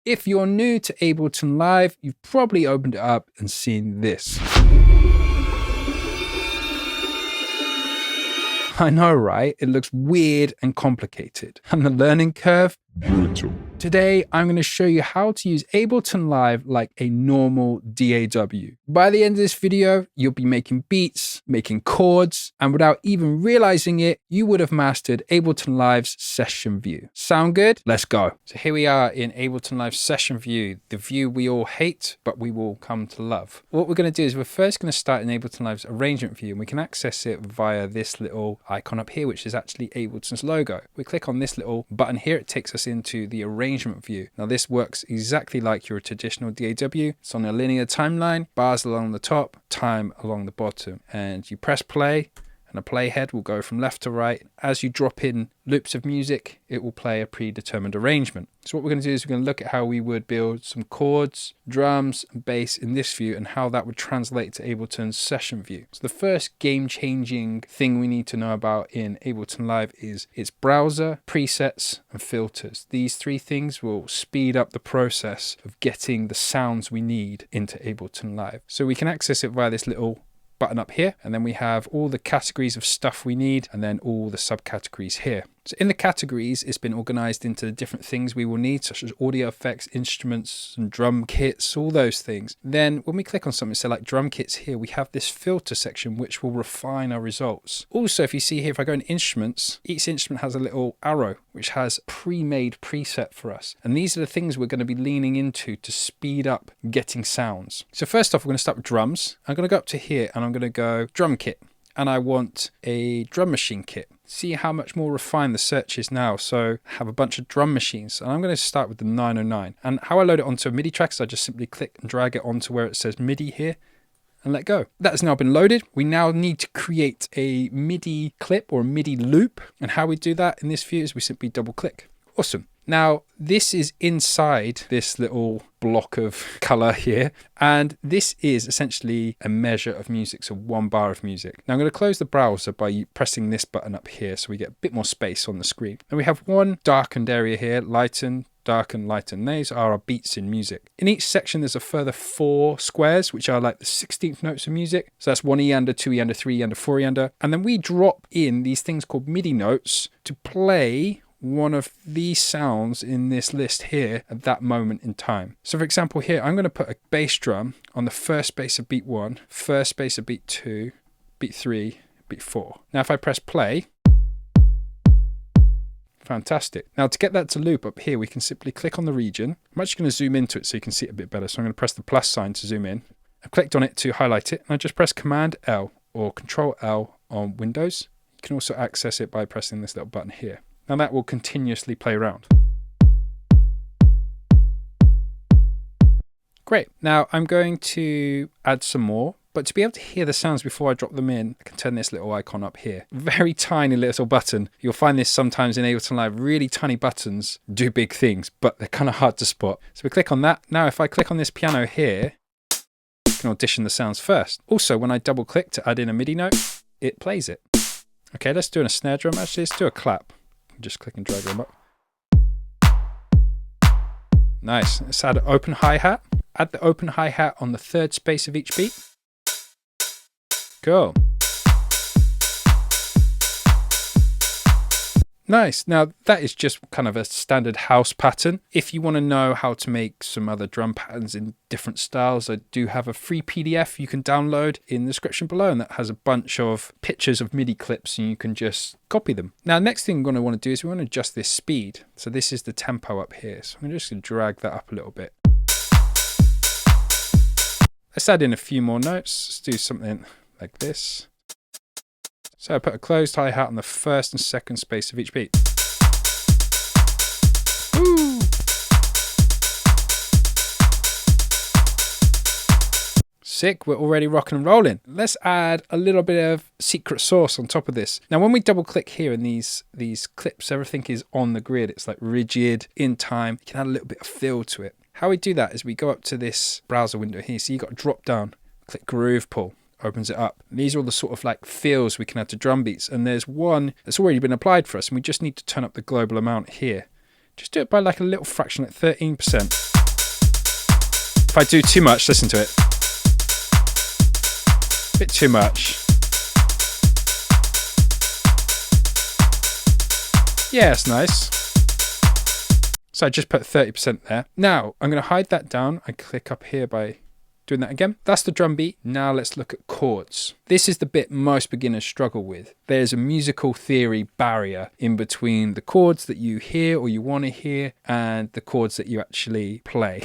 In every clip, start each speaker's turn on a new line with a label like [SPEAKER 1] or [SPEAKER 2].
[SPEAKER 1] If you're new to Ableton Live, you've probably opened it up and seen this. I know, right? It looks weird and complicated. And the learning curve? Brutal. Today, I'm going to show you how to use Ableton Live like a normal DAW. By the end of this video, you'll be making beats, making chords, and without even realizing it, you would have mastered Ableton Live's session view. Sound good? Let's go. So here we are in Ableton Live session view, the view we all hate, but we will come to love. What we're going to do is we're first going to start in Ableton Live's arrangement view, and we can access it via this little icon up here, which is actually Ableton's logo. We click on this little button here, it takes us into the arrangement view. Now this works exactly like your traditional DAW. It's on a linear timeline, bars along the top, time along the bottom, and you press play and a playhead will go from left to right. As you drop in loops of music, it will play a predetermined arrangement. So what we're going to do is we're going to look at how we would build some chords, drums, and bass in this view and how that would translate to Ableton's session view. So the first game-changing thing we need to know about in Ableton Live is its browser, presets, and filters. These three things will speed up the process of getting the sounds we need into Ableton Live. So we can access it via this little button up here, and then we have all the categories of stuff we need and then all the subcategories here. So in the categories, it's been organized into the different things we will need, such as audio effects, instruments, and drum kits, all those things. Then when we click on something, so like drum kits here, we have this filter section which will refine our results. Also, if you see here, if I go in instruments, each instrument has a little arrow which has pre-made preset for us. And these are the things we're going to be leaning into to speed up getting sounds. So first off, we're going to start with drums. I'm going to go up to here and I'm going to go drum kit. And I want a drum machine kit. See how much more refined the search is now. So I have a bunch of drum machines, and I'm going to start with the 909. And how I load it onto a MIDI track is I just simply click and drag it onto where it says MIDI here and let go. That has now been loaded. We now need to create a MIDI clip or a MIDI loop. And how we do that in this view is we simply double click. Awesome. Now, this is inside this little block of color here, and this is essentially a measure of music, so 1 bar of music. Now I'm going to close the browser by pressing this button up here so we get a bit more space on the screen. And we have one darkened area here, lighten, darken, lighten. These are our beats in music. In each section there's a further 4 squares, which are like the 16th notes of music. So that's 1 E under, 2 E under, 3 E under, 4 E under. And then we drop in these things called MIDI notes to play one of these sounds in this list here at that moment in time. So for example here, I'm going to put a bass drum on the first bass of beat 1, first bass of beat 2, beat 3, beat 4. Now if I press play, fantastic. Now to get that to loop up here, we can simply click on the region. I'm actually going to zoom into it so you can see it a bit better. So I'm going to press the plus sign to zoom in. I've clicked on it to highlight it, and I just press Command L or Control L on Windows. You can also access it by pressing this little button here. Now that will continuously play around. Great. Now I'm going to add some more, but to be able to hear the sounds before I drop them in, I can turn this little icon up here. Very tiny little button. You'll find this sometimes in Ableton Live. Really tiny buttons do big things, but they're kind of hard to spot. So we click on that. Now if I click on this piano here, you can audition the sounds first. Also, when I double click to add in a MIDI note, it plays it. Okay, let's do a snare drum. Actually, let's do a clap. Just click and drag them up. Nice. Let's add an open hi-hat. Add the open hi-hat on the 3rd space of each beat. Cool. Nice. Now that is just kind of a standard house pattern. If you want to know how to make some other drum patterns in different styles, I do have a free PDF you can download in the description below, and that has a bunch of pictures of MIDI clips and you can just copy them. Now next thing we're going to want to do is we want to adjust this speed. So this is the tempo up here. So I'm just going to drag that up a little bit. Let's add in a few more notes. Let's do something like this. So I put a closed hi-hat on the 1st and 2nd space of each beat. Woo! Sick, we're already rocking and rolling. Let's add a little bit of secret sauce on top of this. Now when we double click here in these clips, everything is on the grid. It's like rigid, in time. You can add a little bit of feel to it. How we do that is we go up to this browser window here. So you got to drop down, click Groove Pull. Opens it up. These are all the sort of like feels we can add to drum beats, and there's one that's already been applied for us, and we just need to turn up the global amount here. Just do it by like a little fraction, like 13%. If I do too much, listen to it. A bit too much. Yeah, it's nice. So I just put 30% there. Now I'm going to hide that down. I click up here by doing that again. That's the drum beat. Now let's look at chords. This is the bit most beginners struggle with. There's a musical theory barrier in between the chords that you hear or you want to hear and the chords that you actually play.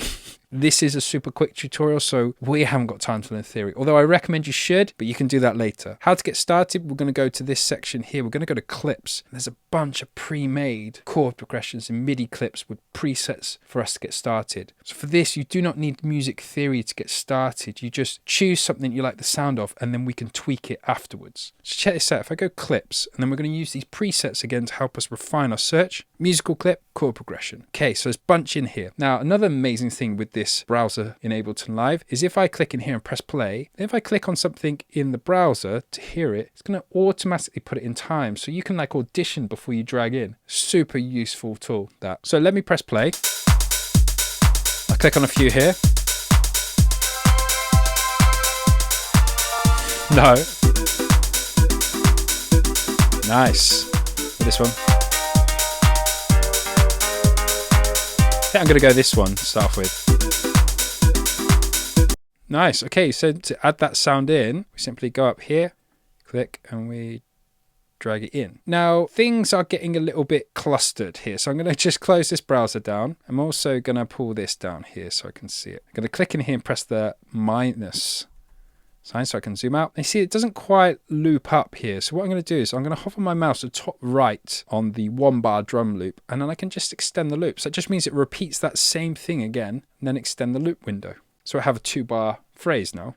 [SPEAKER 1] This is a super quick tutorial, so we haven't got time to learn theory, although I recommend you should, but you can do that later. How to get started, we're going to go to this section here. We're going to go to clips. There's a bunch of pre-made chord progressions and MIDI clips with presets for us to get started. So for this, you do not need music theory to get started. You just choose something you like the sound of, and then we can tweak it afterwards. So check this out. If I go clips, and then we're going to use these presets again to help us refine our search. Musical clip, chord progression. Okay, so there's a bunch in here. Now, another amazing thing with this browser in Ableton Live is if I click in here and press play, if I click on something in the browser to hear it, it's going to automatically put it in time. So you can like audition before you drag in. Super useful tool that. So let me press play. I'll click on a few here. No. Nice. This one. I think I'm going to go this one to start off with. Nice. Okay, so to add that sound in, we simply go up here, click, and we drag it in. Now, things are getting a little bit clustered here, so I'm going to just close this browser down. I'm also going to pull this down here so I can see it. I'm going to click in here and press the minus sign so I can zoom out. And you see it doesn't quite loop up here, so what I'm going to do is I'm going to hover my mouse to top right on the 1-bar drum loop, and then I can just extend the loop. So it just means it repeats that same thing again, and then extend the loop window. So I have a 2-bar phrase now.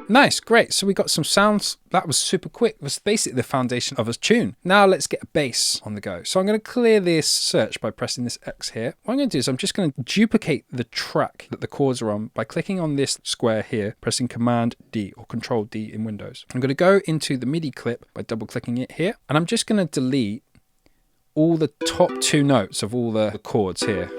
[SPEAKER 1] Nice, great. So we got some sounds. That was super quick. It was basically the foundation of a tune. Now let's get a bass on the go. So I'm going to clear this search by pressing this X here. What I'm going to do is I'm just going to duplicate the track that the chords are on by clicking on this square here, pressing Command D or Control D in Windows. I'm going to go into the MIDI clip by double clicking it here, and I'm just going to delete all the top 2 notes of all the chords here.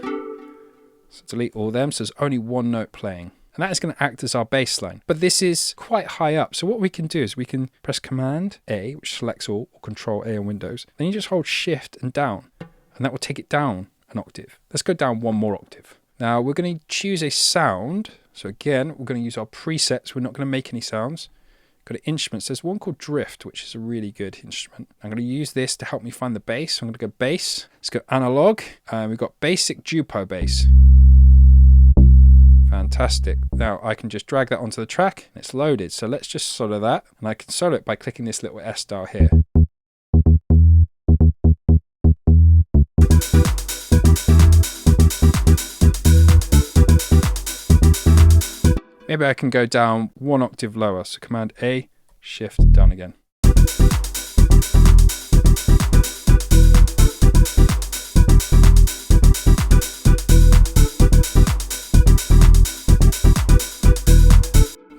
[SPEAKER 1] So delete all them, so there's only one note playing. And that is going to act as our bass line. But this is quite high up. So what we can do is we can press Command A, which selects all, or Control A on Windows. Then you just hold Shift and down, and that will take it down an octave. Let's go down one more octave. Now we're going to choose a sound. So again, we're going to use our presets. We're not going to make any sounds. Go to instruments. There's one called Drift, which is a really good instrument. I'm going to use this to help me find the bass. So I'm going to go bass. Let's go analog. We've got basic dupo bass. Fantastic. Now I can just drag that onto the track and it's loaded. So let's just solo that. And I can solo it by clicking this little S dial here. Maybe I can go down one octave lower. So Command A, Shift, down again.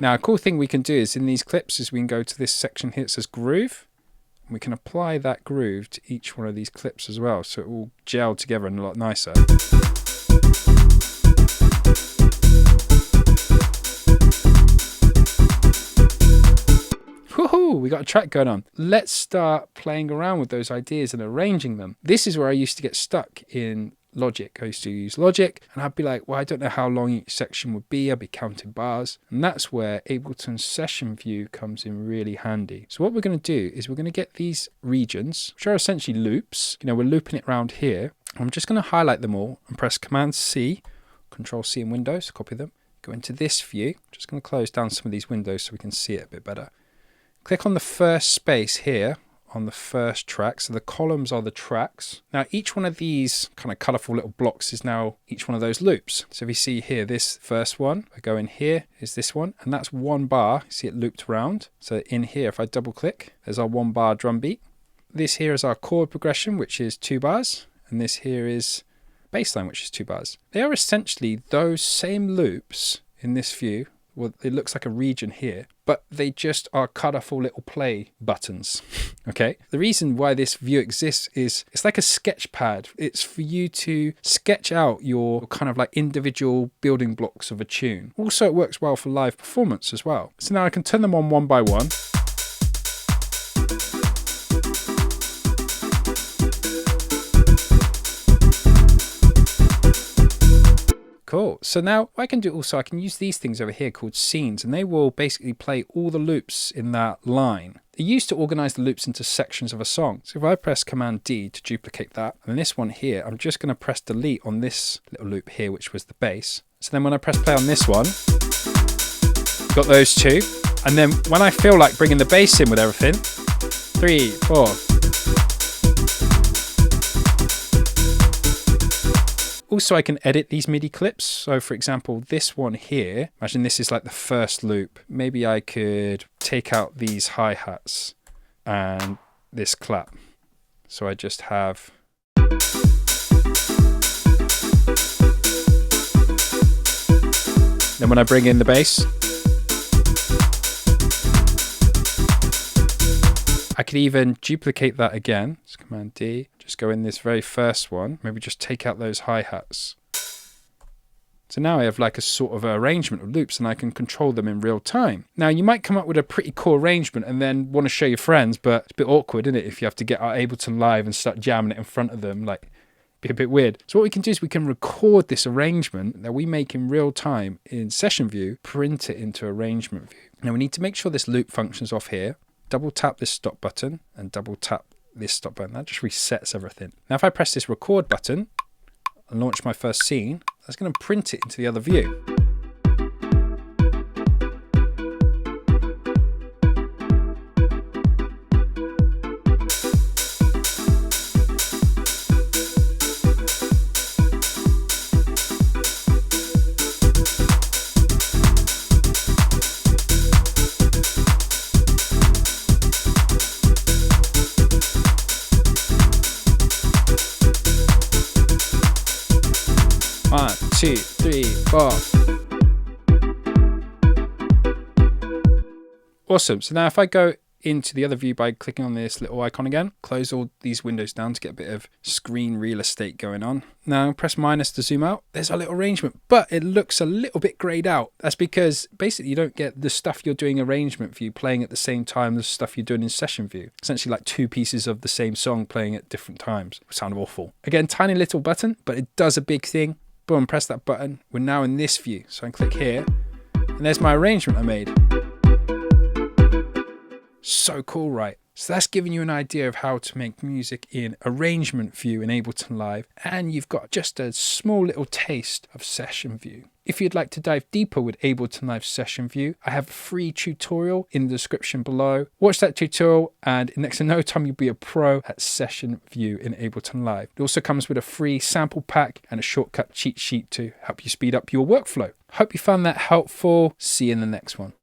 [SPEAKER 1] Now, a cool thing we can do is in these clips is we can go to this section here that says groove. And we can apply that groove to each one of these clips as well. So it will gel together and a lot nicer. Woohoo! We got a track going on. Let's start playing around with those ideas and arranging them. This is where I used to get stuck in Logic. I used to use Logic and I'd be like, well, I don't know how long each section would be. I'd be counting bars. And that's where Ableton's session view comes in really handy. So what we're going to do is we're going to get these regions, which are essentially loops. You know, we're looping it around here. I'm just going to highlight them all and press Command C, Control C in Windows, copy them. Go into this view. Just going to close down some of these windows so we can see it a bit better. Click on the first space here on the first track. So the columns are the tracks. Now each one of these kind of colorful little blocks is now each one of those loops. So if you see here, this first one, I go in here is this one, and that's 1 bar. See it looped around. So in here, if I double click, there's our 1 bar drum beat. This here is our chord progression, which is 2 bars. And this here is bassline, which is 2 bars. They are essentially those same loops in this view, well, it looks like a region here, but they just are colorful little play buttons. Okay. The reason why this view exists is it's like a sketch pad. It's for you to sketch out your kind of like individual building blocks of a tune. Also, it works well for live performance as well. So now I can turn them on one by one. Cool. So now what I can do also, I can use these things over here called scenes, and they will basically play all the loops in that line. They used to organize the loops into sections of a song. So if I press Command D to duplicate that, and this one here, I'm just going to press delete on this little loop here, which was the bass. So then when I press play on this one, got those two. And then when I feel like bringing the bass in with everything, 3, 4. Also, I can edit these MIDI clips. So for example, this one here, imagine this is like the first loop. Maybe I could take out these hi-hats and this clap. So I just have... Then when I bring in the bass, I could even duplicate that again. It's Command D. Just go in this very first one. Maybe just take out those hi-hats. So now I have like a sort of arrangement of loops and I can control them in real time. Now you might come up with a pretty cool arrangement and then want to show your friends, but it's a bit awkward, isn't it? If you have to get our Ableton Live and start jamming it in front of them, like be a bit weird. So what we can do is we can record this arrangement that we make in real time in session view, print it into arrangement view. Now we need to make sure this loop functions off here. Double tap this stop button and double tap this stop button. That just resets everything. Now if I press this record button and launch my first scene, that's going to print it into the other view. One, 2, 3, 4. Awesome. So now if I go into the other view by clicking on this little icon again, close all these windows down to get a bit of screen real estate going on. Now press minus to zoom out. There's our little arrangement, but it looks a little bit grayed out. That's because basically you don't get the stuff you're doing arrangement view playing at the same time as stuff you're doing in session view. Essentially like two pieces of the same song playing at different times. It sounded awful. Again, tiny little button, but it does a big thing. Boom, press that button. We're now in this view. So I can click here and there's my arrangement I made. So cool, right? So that's giving you an idea of how to make music in arrangement view in Ableton Live. And you've got just a small little taste of session view. If you'd like to dive deeper with Ableton Live Session View, I have a free tutorial in the description below. Watch that tutorial and in next to no time you'll be a pro at Session View in Ableton Live. It also comes with a free sample pack and a shortcut cheat sheet to help you speed up your workflow. Hope you found that helpful. See you in the next one.